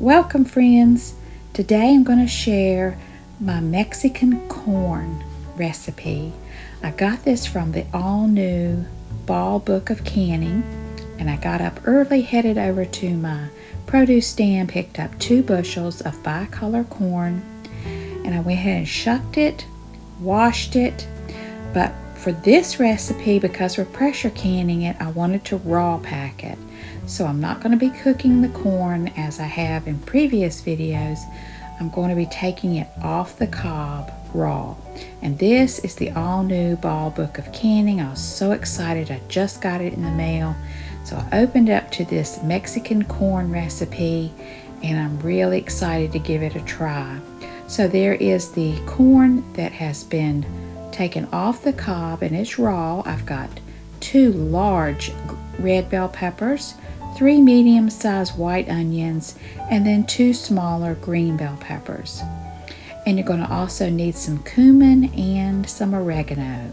Welcome friends! Today I'm going to share my Mexican corn recipe. I got this from the all-new Ball Book of Canning, and I got up early, headed over to my produce stand, picked up 2 bushels of bicolor corn, and I went ahead and shucked it, washed it, but for this recipe, because we're pressure canning it, I wanted to raw pack it. So I'm not going to be cooking the corn as I have in previous videos. I'm going to be taking it off the cob raw. And this is the all-new Ball Book of Canning. I was so excited. I just got it in the mail. So I opened up to this Mexican corn recipe, and I'm really excited to give it a try. So there is the corn that has been taken off the cob and it's raw. I've got 2 large red bell peppers, 3 medium-sized white onions, and then 2 smaller green bell peppers. And you're going to also need some cumin and some oregano,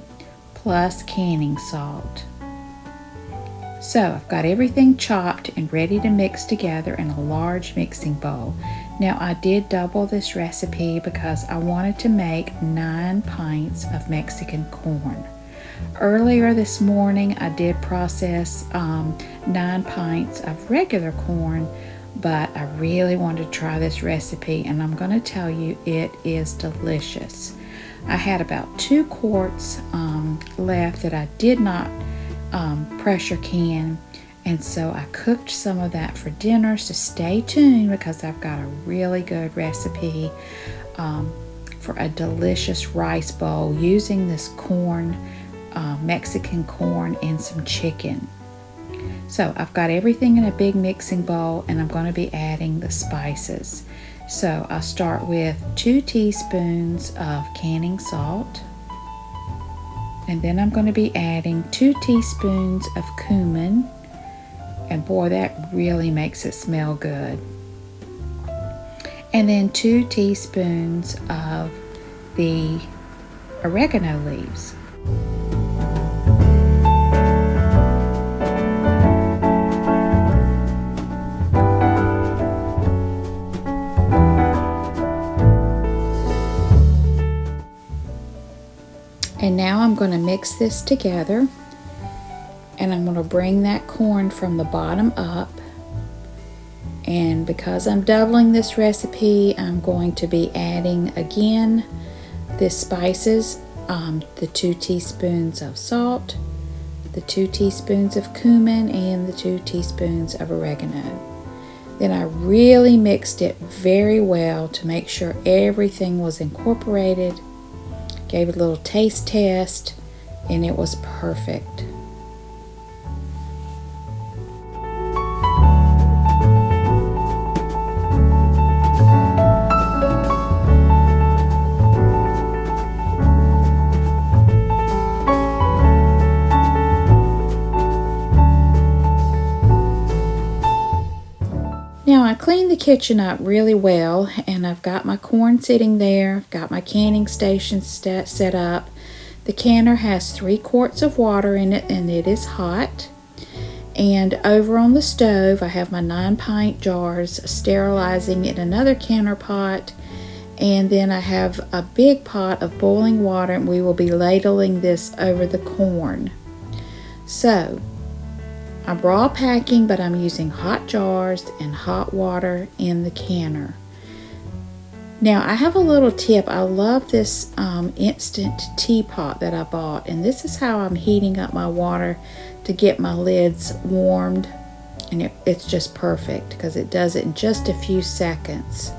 plus canning salt. So I've got everything chopped and ready to mix together in a large mixing bowl. Now I did double this recipe because I wanted to make 9 pints of Mexican corn. Earlier this morning I did process 9 pints of regular corn, but I really wanted to try this recipe, and I'm going to tell you it is delicious. I had about 2 quarts left that I did not pressure can, and so I cooked some of that for dinner, so stay tuned because I've got a really good recipe for a delicious rice bowl using this corn, Mexican corn, and some chicken. So I've got everything in a big mixing bowl, and I'm going to be adding the spices. So I'll start with 2 teaspoons of canning salt, and then I'm going to be adding 2 teaspoons of cumin, and boy, that really makes it smell good. And then 2 teaspoons of the oregano leaves. And now I'm going to mix this together, and I'm going to bring that corn from the bottom up. And because I'm doubling this recipe, I'm going to be adding again the spices, the 2 teaspoons of salt, the 2 teaspoons of cumin, and the 2 teaspoons of oregano. Then I really mixed it very well to make sure everything was incorporated. Gave it a little taste test, and it was perfect. Now I cleaned the kitchen up really well, and I've got my corn sitting there. I've got my canning station set up. The canner has 3 quarts of water in it, and it is hot. And over on the stove I have my 9 pint jars sterilizing in another canner pot, and then I have a big pot of boiling water, and we will be ladling this over the corn. So I'm raw packing, but I'm using hot jars and hot water in the canner. Now I have a little tip. I love this instant teapot that I bought, and this is how I'm heating up my water to get my lids warmed, and it's just perfect because it does it in just a few seconds.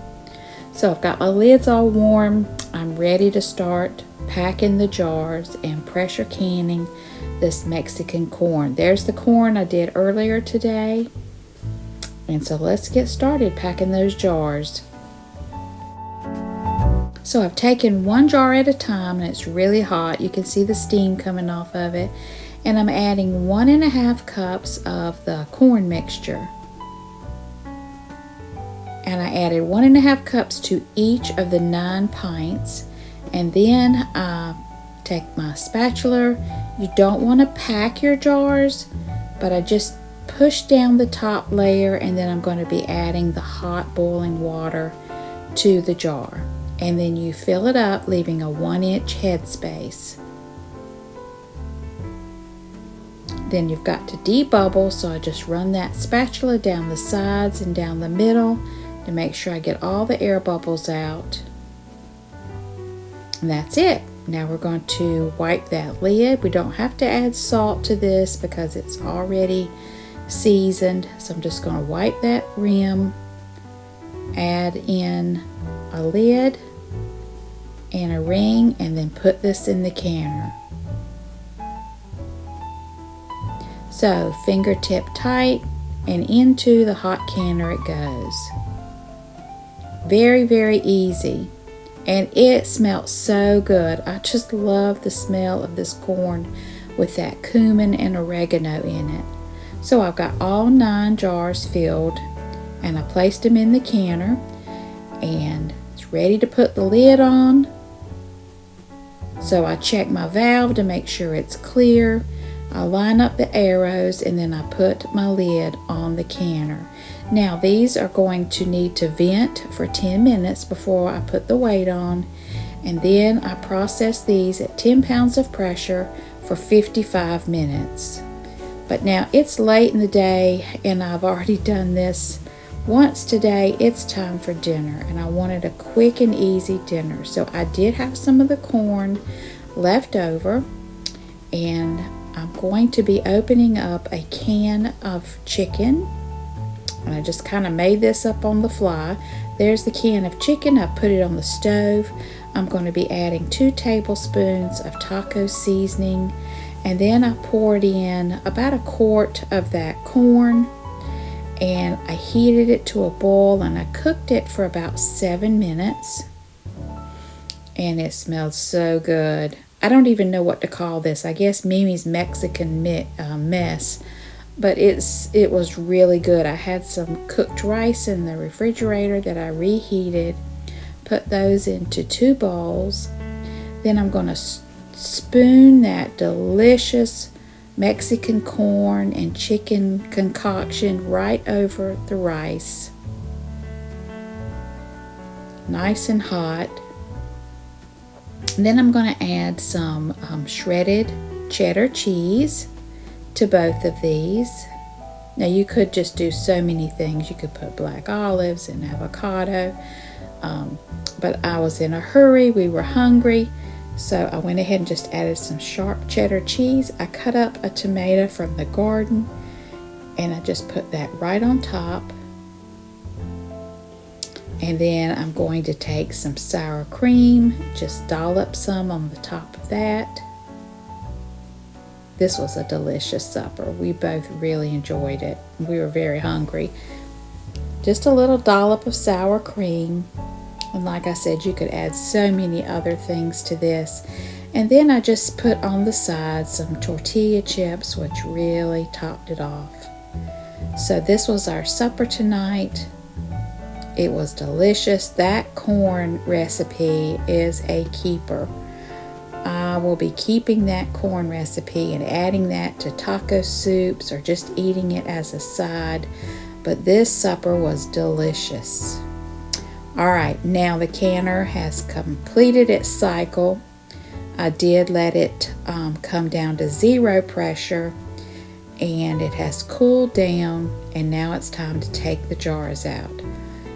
So I've got my lids all warm. I'm ready to start packing the jars and pressure canning this Mexican corn. There's the corn I did earlier today. And so let's get started packing those jars. So I've taken 1 jar at a time, and it's really hot. You can see the steam coming off of it. And I'm adding 1.5 cups of the corn mixture. And I added 1.5 cups to each of the 9 pints. And then I take my spatula. You don't want to pack your jars, but I just push down the top layer, and then I'm going to be adding the hot boiling water to the jar. And then you fill it up, leaving a 1-inch headspace. Then you've got to debubble, so I just run that spatula down the sides and down the middle to make sure I get all the air bubbles out. And that's it. Now we're going to wipe that lid. We don't have to add salt to this because it's already seasoned. So I'm just going to wipe that rim, add in a lid and a ring, and then put this in the canner. So fingertip tight, and into the hot canner it goes. Very, very easy. And it smells so good. I just love the smell of this corn with that cumin and oregano in it. So I've got all 9 jars filled, and I placed them in the canner, and it's ready to put the lid on. So I check my valve to make sure it's clear. I line up the arrows, and then I put my lid on the canner. Now these are going to need to vent for 10 minutes before I put the weight on, and then I process these at 10 pounds of pressure for 55 minutes. But now it's late in the day, and I've already done this once today. It's time for dinner, and I wanted a quick and easy dinner. So I did have some of the corn left over, and I'm going to be opening up a can of chicken. And I just kind of made this up on the fly. There's the can of chicken. I put it on the stove. I'm going to be adding 2 tablespoons of taco seasoning, and then I poured in about a quart of that corn, and I heated it to a boil, and I cooked it for about 7 minutes, and it smelled so good. I don't even know what to call this. I guess Mimi's Mexican mess, but it was really good. I had some cooked rice in the refrigerator that I reheated. Put those into 2 bowls. Then I'm going to spoon that delicious Mexican corn and chicken concoction right over the rice. Nice and hot. And then I'm going to add some shredded cheddar cheese to both of these. Now you could just do so many things. You could put black olives and avocado, but I was in a hurry. We were hungry, so I went ahead and just added some sharp cheddar cheese. I cut up a tomato from the garden, and I just put that right on top. And then I'm going to take some sour cream, just dollop some on the top of that. This was a delicious supper. We both really enjoyed it. We were very hungry. Just a little dollop of sour cream. And like I said, you could add so many other things to this. And then I just put on the side some tortilla chips, which really topped it off. So this was our supper tonight. It was delicious. That corn recipe is a keeper. I will be keeping that corn recipe and adding that to taco soups or just eating it as a side. But this supper was delicious. Alright, now the canner has completed its cycle. I did let it come down to 0 pressure, and it has cooled down, and now it's time to take the jars out.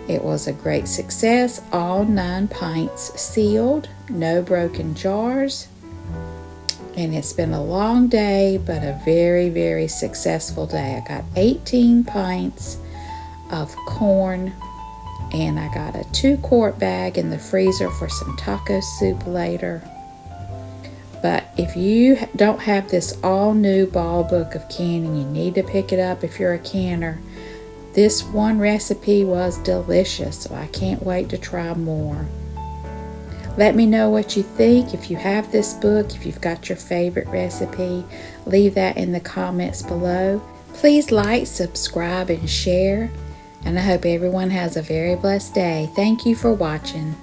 It was a great success. All 9 pints sealed, no broken jars. And it's been a long day, but a very, very successful day. I got 18 pints of corn, and I got a 2-quart bag in the freezer for some taco soup later. But if you don't have this all new ball book of canning, you need to pick it up if you're a canner. This one recipe was delicious, so I can't wait to try more. Let me know what you think. If you have this book, if you've got your favorite recipe, leave that in the comments below. Please like, subscribe, and share. And I hope everyone has a very blessed day. Thank you for watching.